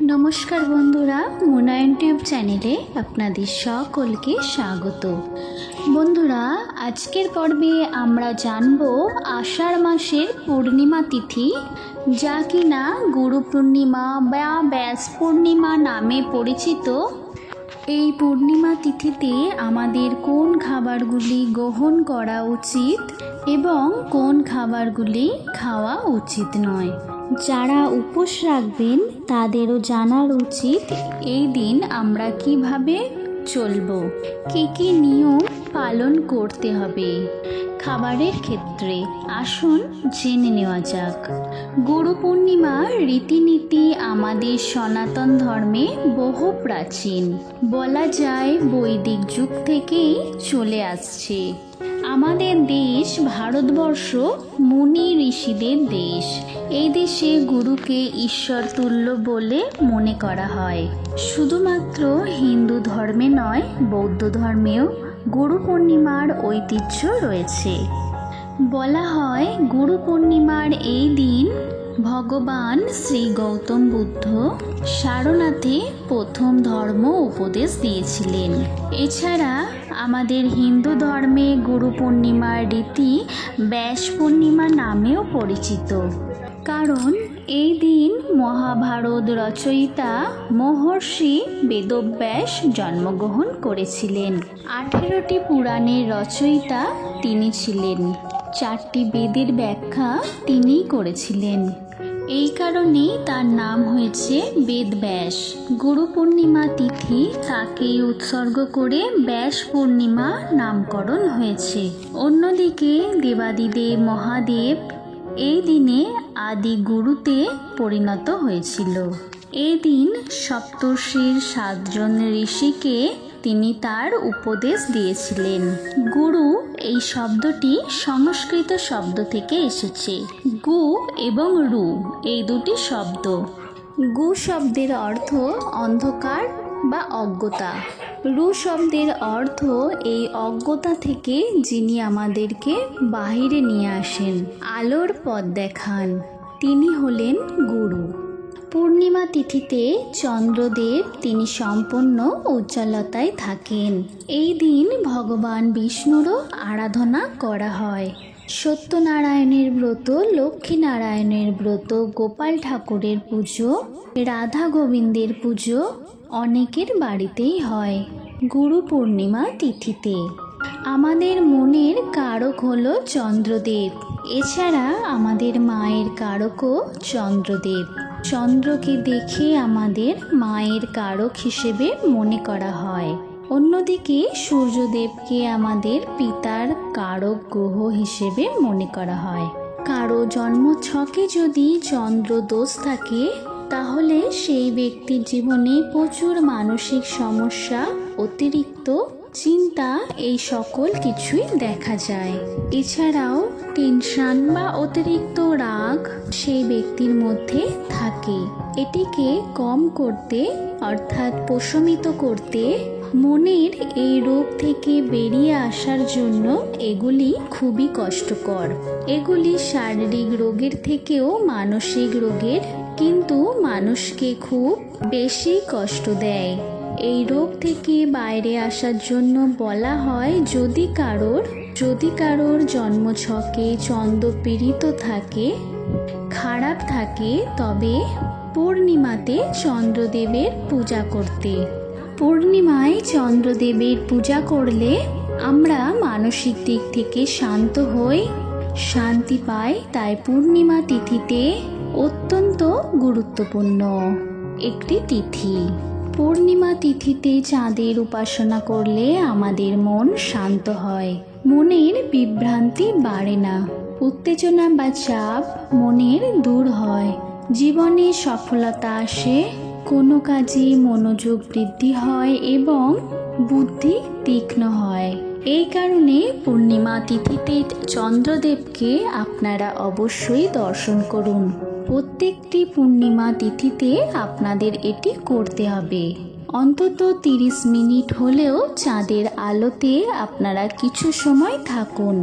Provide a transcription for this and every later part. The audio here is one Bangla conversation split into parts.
নমস্কার বন্ধুরা, মোনা ইউটিউব চ্যানেলে আপনাদের সকলকে স্বাগত। বন্ধুরা, আজকের পর্বে আমরা জানব আষাঢ় মাসের পূর্ণিমা তিথি, যা কিনা গুরু পূর্ণিমা বা ব্যাস পূর্ণিমা নামে পরিচিত। এই পূর্ণিমা তিথিতে আমাদের কোন খাবারগুলি গ্রহণ করা উচিত এবং কোন খাবারগুলি খাওয়া উচিত নয়। যারা উপোস রাখবেন তাদেরও জানার উচিত এই দিন আমরা কিভাবে চলব, কী কী নিয়ম পালন করতে হবে খাবারের ক্ষেত্রে। আসুন জেনে নেওয়া যাক। গুরু পূর্ণিমার রীতিনীতি আমাদের সনাতন ধর্মে বহু প্রাচীন, বলা যায় বৈদিক যুগ থেকেই চলে আসছে। আমাদের দেশ ভারতবর্ষ মুনি ঋষিদের দেশ। এই দেশে গুরুকে ঈশ্বর তুল্য বলে মনে করা হয়। শুধুমাত্র হিন্দু ধর্মে নয়, বৌদ্ধ ধর্মেও গুরু পূর্ণিমার ঐতিহ্য রয়েছে। বলা হয় গুরু পূর্ণিমার এই দিন ভগবান শ্রী গৌতম বুদ্ধ সারনাথে প্রথম ধর্ম উপদেশ দিয়েছিলেন। এছাড়া আমাদের হিন্দু ধর্মে গুরু পূর্ণিমার রীতি ব্যাস পূর্ণিমা নামেও পরিচিত, কারণ এই দিন মহাভারত রচয়িতা মহর্ষি বেদব্যাস জন্মগ্রহণ করেছিলেন। 18টি পুরাণের রচয়িতা তিনি ছিলেন। 4টি বেদের ব্যাখ্যা তিনিই করেছিলেন। এই কারণেই তার নাম হয়েছে বেদব্যাস। গুরু পূর্ণিমা তিথি তাকেই উৎসর্গ করে ব্যাস পূর্ণিমা নামকরণ হয়েছে। অন্যদিকে দেবাদিদেব মহাদেব এই দিনে আদি গুরুতে পরিণত হয়েছিল। এই দিন সপ্তর্ষির 7 জন ঋষিকে তিনি তার উপদেশ দিয়েছিলেন। গুরু এই শব্দটি সংস্কৃত শব্দ থেকে এসেছে। গু এবং রু এই দুটি শব্দ। গু শব্দের অর্থ অন্ধকার বা অজ্ঞতা। রু শব্দের অর্থ এই অজ্ঞতা থেকে যিনি আমাদেরকে বাহিরে নিয়ে আসেন, আলোর পথ দেখান, তিনি হলেন গুরু। পূর্ণিমা তিথিতে চন্দ্রদেব তিনি সম্পূর্ণ উজ্জ্বলতায় থাকেন। এই দিন ভগবান বিষ্ণুরও আরাধনা করা হয়। সত্যনারায়ণের ব্রত, লক্ষ্মীনারায়ণের ব্রত, গোপাল ঠাকুরের পুজো, রাধা গোবিন্দের পুজো অনেকের বাড়িতেই হয় গুরু পূর্ণিমা তিথিতে। আমাদের মনের কারক হলো চন্দ্রদেব। এছাড়া আমাদের মায়ের কারকও চন্দ্রদেব। চন্দ্রকে দেখে আমাদের মায়ের কারক হিসেবে মনে করা হয়। অন্যদিকে সূর্যদেবকে আমাদের পিতার কারক গ্রহ হিসেবে মনে করা হয়। কারো জন্মছকে যদি চন্দ্র দোষ থাকে, তাহলে সেই ব্যক্তির জীবনে প্রচুর মানসিক সমস্যা, অতিরিক্ত চিন্তা, এই সকল কিছুই দেখা যায়। এছাড়াও টেনশন বা অতিরিক্ত রাগ সেই ব্যক্তির মধ্যে থাকে। এটিকে কম করতে অর্থাৎ প্রশমিত করতে, মনের এই রোগ থেকে বেরিয়ে আসার জন্য এগুলি খুবই কষ্টকর। এগুলি শারীরিক রোগের থেকেও মানসিক রোগের, কিন্তু মানুষকে খুব বেশি কষ্ট দেয়। এই রোগ থেকে বাইরে আসার জন্য বলা হয় যদি কারোর জন্মছকে চন্দ্র পীড়িত থাকে, খারাপ থাকে, তবে পূর্ণিমাতে চন্দ্রদেবের পূজা করতে। পূর্ণিমায় চন্দ্রদেবের পূজা করলে আমরা মানসিক দিক থেকে শান্ত হই, শান্তি পাই। তাই পূর্ণিমা তিথিতে অত্যন্ত গুরুত্বপূর্ণ একটি তিথি। পূর্ণিমা তিথিতে চাঁদের উপাসনা করলে আমাদের মন শান্ত হয়, মনের বিভ্রান্তি বাড়ে না, উত্তেজনা বা চাপ মনের দূর হয়, জীবনে সফলতা আসে, কোনো কাজে মনোযোগ বৃদ্ধি হয় এবং বুদ্ধি তীক্ষ্ণ হয়। এই কারণে পূর্ণিমা তিথিতে চন্দ্রদেবকে আপনারা অবশ্যই দর্শন করুন। প্রত্যেকটি পূর্ণিমা তিথিতে আপনাদের এটি করতে হবে। অন্তত 30 মিনিট হলেও চাঁদের আলোতে আপনারা কিছু সময় থাকুন।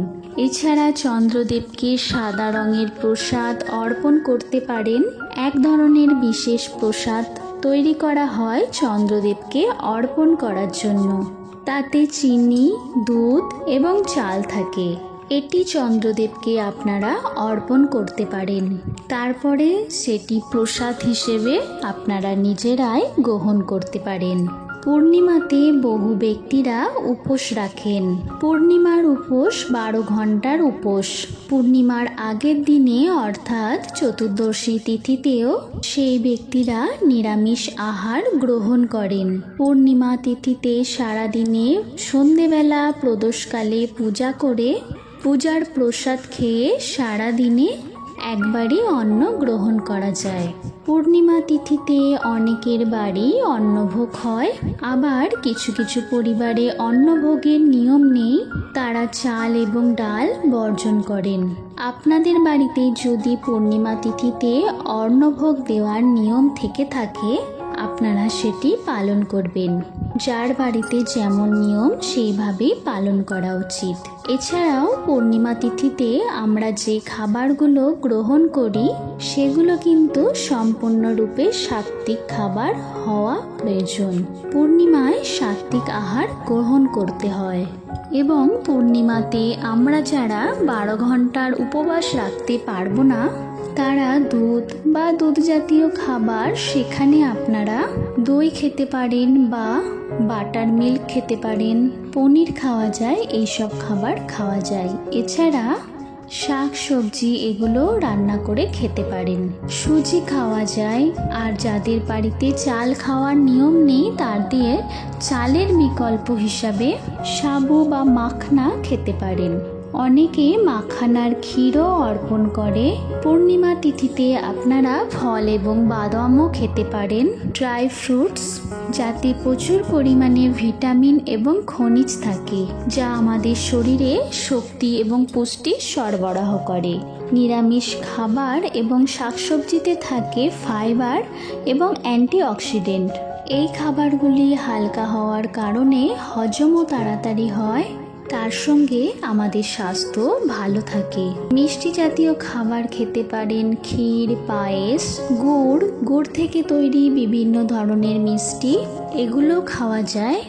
এছাড়া চন্দ্রদেবকে সাদা রঙের প্রসাদ অর্পণ করতে পারেন। এক ধরনের বিশেষ প্রসাদ তৈরি করা হয় চন্দ্রদেবকে অর্পণ করার জন্য। তাতে চিনি, দুধ এবং চাল থাকে। এটি চন্দ্রদেবকে আপনারা অর্পণ করতে পারেন। তারপরে সেটি প্রসাদ হিসেবে আপনারা নিজেরাই গ্রহণ করতে পারেন। পূর্ণিমাতে বহু ব্যক্তিরা উপোস রাখেন। পূর্ণিমার উপোস 12 ঘন্টার উপোস। পূর্ণিমার আগের দিনে অর্থাৎ চতুর্দশী তিথিতেও সেই ব্যক্তিরা নিরামিষ আহার গ্রহণ করেন। পূর্ণিমা তিথিতে সারাদিনে সন্ধেবেলা প্রদোষকালে পূজা করে পূজার প্রসাদ খেয়ে সারাদিনে একবারই অন্ন গ্রহণ করা যায়। পূর্ণিমা তিথিতে অনেকের বাড়ি অন্নভোগ হয়, আবার কিছু কিছু পরিবারে অন্নভোগের নিয়ম নেই, তারা চাল এবং ডাল বর্জন করেন। আপনাদের বাড়িতে যদি পূর্ণিমা তিথিতে অন্নভোগ দেওয়ার নিয়ম থেকে থাকে আপনারা সেটি পালন করবেন। যার বাড়িতে যেমন নিয়ম সেইভাবেই পালন করা উচিত। এছাড়াও পূর্ণিমা তিথিতে আমরা যে খাবারগুলো গ্রহণ করি সেগুলো কিন্তু সম্পূর্ণরূপে সাত্ত্বিক খাবার হওয়া প্রয়োজন। পূর্ণিমায় সাত্ত্বিক আহার গ্রহণ করতে হয় এবং পূর্ণিমাতে আমরা যারা 12 ঘন্টার উপবাস রাখতে পারবো না তারা দুধ বা দুধ জাতীয় খাবার, সেখানে আপনারা দই খেতে পারেন বা বাটার মিল্ক খেতে পারেন, পনির খাওয়া যায়, এইসব খাবার খাওয়া যায়। এছাড়া শাক সবজি এগুলো রান্না করে খেতে পারেন। সুজি খাওয়া যায়। আর যাদের বাড়িতে চাল খাওয়ার নিয়ম নেই তাদের চালের বিকল্প হিসাবে সাবু বা মাখনা খেতে পারেন। অনেকে মাখানার ক্ষীরও অর্পণ করে। পূর্ণিমা তিথিতে আপনারা ফল এবং বাদামও খেতে পারেন, ড্রাই ফ্রুটস, যাতে প্রচুর পরিমাণে ভিটামিন এবং খনিজ থাকে, যা আমাদের শরীরে শক্তি এবং পুষ্টি সরবরাহ করে। নিরামিষ খাবার এবং শাকসবজিতে থাকে ফাইবার এবং অ্যান্টিঅক্সিডেন্ট। এই খাবারগুলি হালকা হওয়ার কারণে হজমও তাড়াতাড়ি হয়, তার সঙ্গে আমাদের স্বাস্থ্য ভালো থাকে। মিষ্টি জাতীয় খাবার খেতে পারেন, ক্ষীর, পায়েস, গুড় থেকে তৈরি বিভিন্ন ধরনের মিষ্টি, এগুলো খাওয়া যায়।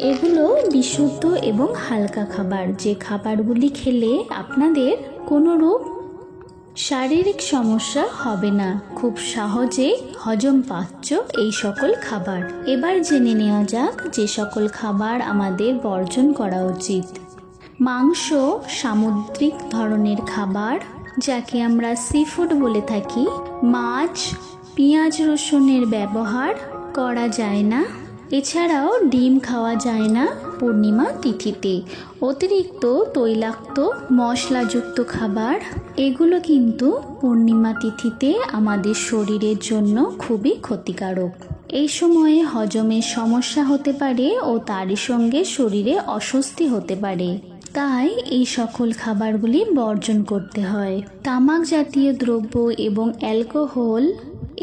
এগুলো বিশুদ্ধ এবং হালকা খাবার, যে খাবারগুলি খেলে আপনাদের কোনোরূপ শারীরিক সমস্যা হবে না, খুব সহজে হজম পাচ্ছ এই সকল খাবার। এবার জেনে নেওয়া যাক যে সকল খাবার আমাদের বর্জন করা উচিত। মাংস, সামুদ্রিক ধরনের খাবার যাকে আমরা সি ফুড বলে থাকি, মাছ, পেঁয়াজ রসুনের ব্যবহার করা যায় না। এছাড়াও ডিম খাওয়া যায় না পূর্ণিমা তিথিতে। অতিরিক্ত তৈলাক্ত মশলাযুক্ত খাবার এগুলো কিন্তু পূর্ণিমা তিথিতে আমাদের শরীরের জন্য খুবই ক্ষতিকারক। এই সময়ে হজমের সমস্যা হতে পারে ও তারই সঙ্গে শরীরে অস্বস্তি হতে পারে, তাই এই সকল খাবারগুলি বর্জন করতে হয়। তামাক জাতীয় দ্রব্য এবং অ্যালকোহল,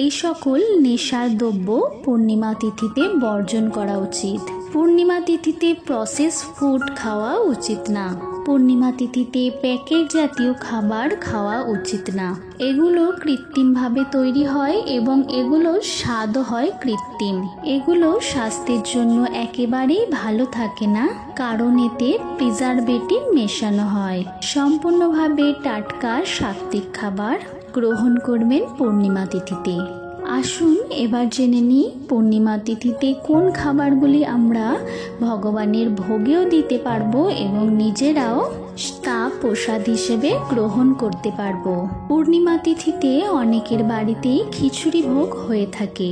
এই সকল নেশার দ্রব্য পূর্ণিমা তিথিতে বর্জন করা উচিত। পূর্ণিমা তিথিতে প্রসেস ফুড খাওয়া উচিত না। পূর্ণিমা তিথিতে প্যাকেট জাতীয় খাবার খাওয়া উচিত না। এগুলো কৃত্রিমভাবে তৈরি হয় এবং এগুলো স্বাদও হয় কৃত্রিম। এগুলো স্বাস্থ্যের জন্য একেবারেই ভালো থাকে না, কারণ এতে প্রিজারভেটিভ মেশানো হয়। সম্পূর্ণভাবে টাটকা সাত্ত্বিক খাবার গ্রহণ করবেন পূর্ণিমা তিথিতে। আসুন এবার জেনে নিই পূর্ণিমা তিথিতে কোন খাবারগুলি আমরা ভগবানের ভোগেও দিতে পারবো এবং নিজেরাও তা প্রসাদ হিসেবে গ্রহণ করতে পারবো। পূর্ণিমা তিথিতে অনেকের বাড়িতেই খিচুড়ি ভোগ হয়ে থাকে।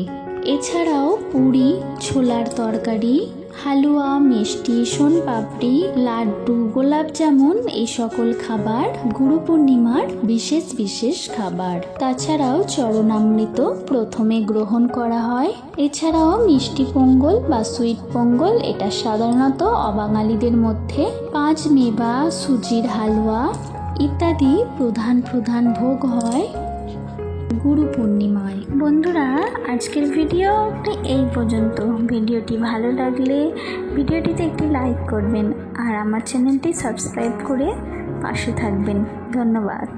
এছাড়াও পুরি, ছোলার তরকারি, হালুয়া, মিষ্টি, সোনপাপড়ি, লাড্ডু, গোলাপ জামুন, এই সকল খাবার গুরু পূর্ণিমার বিশেষ বিশেষ খাবার। তাছাড়াও চরণামৃত প্রথমে গ্রহণ করা হয়। এছাড়াও মিষ্টি পোঙ্গল বা সুইট পোঙ্গল, এটা সাধারণত অবাঙালিদের মধ্যে পাঁচমেবা, সুজির হালুয়া ইত্যাদি প্রধান প্রধান ভোগ হয় গুরু পূর্ণিমায়। বন্ধুরা, আজকের ভিডিওটি এই পর্যন্ত। ভিডিওটি ভালো লাগলে ভিডিওটিতে একটি লাইক করবেন আর আমার চ্যানেলটি সাবস্ক্রাইব করে পাশে থাকবেন। ধন্যবাদ।